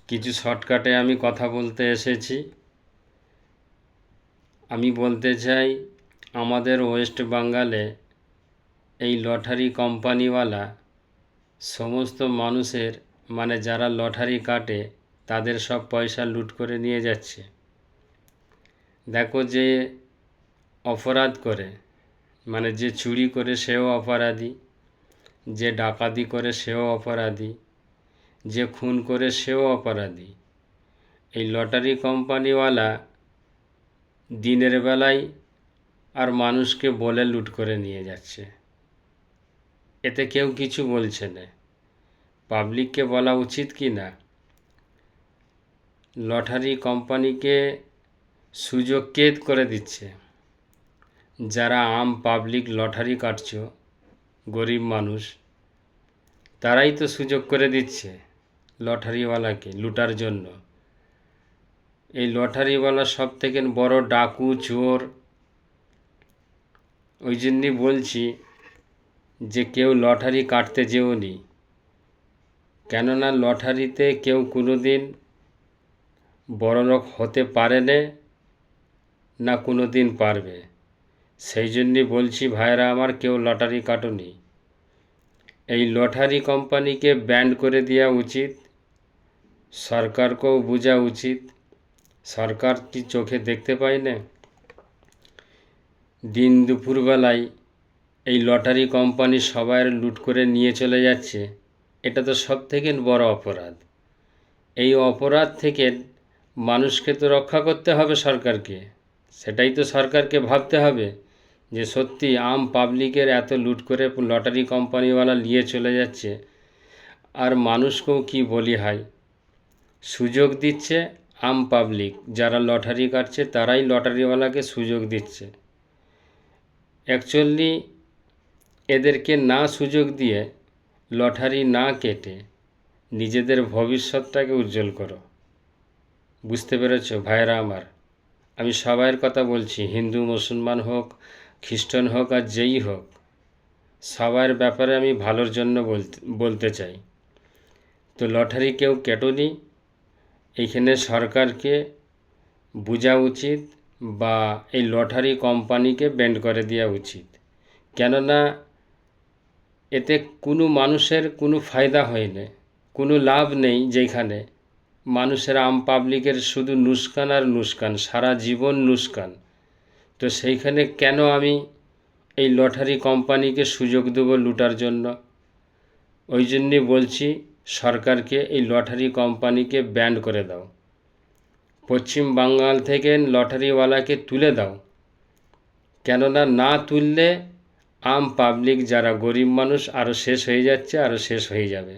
কিছু শর্টকাটে আমি কথা বলতে এসেছি। আমি বলতে চাই, আমাদের ওয়েস্ট বেঙ্গলে এই লটারি কোম্পানিওয়ালা সমস্ত মানুষের যারা লটারি কাটে তাদের সব পয়সা লুট করে নিয়ে যাচ্ছে। দেখো, যে অপরাধ করে যে চুরি করে সেও অপরাধী, যে ডাকাতি করে সেও অপরাধী, যে খুন করে সেও অপরাধী। এই লটারি কোম্পানিওয়ালা দিনের বেলায় আর মানুষকে বলে লুট করে নিয়ে যাচ্ছে। এতে কেউ কিছু বলছে না। পাবলিককে বলা উচিত কি না? লটারি কোম্পানিকে সুযোগ কে করে দিচ্ছে? যারা আম পাবলিক লটারি কাটছ, গরিব মানুষ, তারাই তো সুযোগ করে দিচ্ছে লটারিওয়ালাকে লুটার জন্য। এই লটারিওয়ালা সব থেকে বড় ডাকু, চোর। ওই জন্যই বলছি যে কেউ লটারি কাটতে যেওনি, কেননা লটারিতে কেউ কোনোদিন বড়লোক হতে পারে না কোনো দিন পারবে। সেই জন্যই বলছি ভাইরা আমার, কেউ লটারি কাটুনি। এই লটারি কোম্পানিকে ব্যান্ড করে দেওয়া উচিত। সরকারকেও বোঝা উচিত। সরকার কি চোখে দেখতে পায় না? দিন দুপুরবেলায় এই লটারি কোম্পানি সবাই লুট করে নিয়ে চলে যাচ্ছে। এটা তো সব থেকে বড় অপরাধ। এই অপরাধ থেকে মানুষকে তো রক্ষা করতে হবে সরকারকে। সেটাই তো সরকারকে ভাবতে হবে যে সত্যি আম পাবলিকের এত লুট করে লটারি কোম্পানিওয়ালা নিয়ে চলে যাচ্ছে, আর মানুষকেও কি বলি হয়, সুযোগ দিচ্ছে আম পাবলিক যারা লটারি কাটছে, তারাই লটারিওয়ালাকে সুযোগ দিচ্ছে। অ্যাকচুয়ালি এদেরকে না সুযোগ দিয়ে লটারি না কেটে নিজেদের ভবিষ্যৎটাকে উজ্জ্বল করো। বুঝতে পেরেছ ভাইরা আমার? আমি সবাইয়ের কথা বলছি, হিন্দু মুসলমান হোক, খ্রিস্টান হোক, আর যেই হোক, সবার ব্যাপারে আমি ভালোর জন্য বলতে চাই। তো লটারি কেউ কেটোনি, এইখানে সরকারকে বোঝা উচিত বা এই লটারি কোম্পানিকে ব্যান্ড করে দেওয়া উচিত। কেননা এতে কোনো মানুষের কোনো ফায়দা হয় না, কোনো লাভ নেই। যেখানে মানুষের আম পাবলিকের শুধু নুকসান আর নুকসান, সারা জীবন নুকসান। তো সেইখানে কেন আমি এই লটারি কোম্পানিকে সুযোগ দেবো লুটার জন্য? ওই জন্যে বলছি সরকারকে এই লটারি কোম্পানিকে ব্যান্ড করে দাও। পশ্চিম বাংলাল থেকে লটারিওয়ালাকে তুলে দাও। কেননা না তুললে আম পাবলিক যারা গরিব মানুষ আরও শেষ হয়ে যাচ্ছে, আরও শেষ হয়ে যাবে।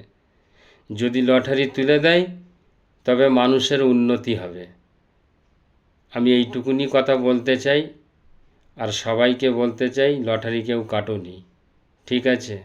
যদি লটারি তুলে দেয় তবে মানুষের উন্নতি হবে। আমি এইটুকুনি কথা বলতে চাই, আর সবাইকে বলতে চাই লটারি কেউ কাটোনি। ঠিক আছে?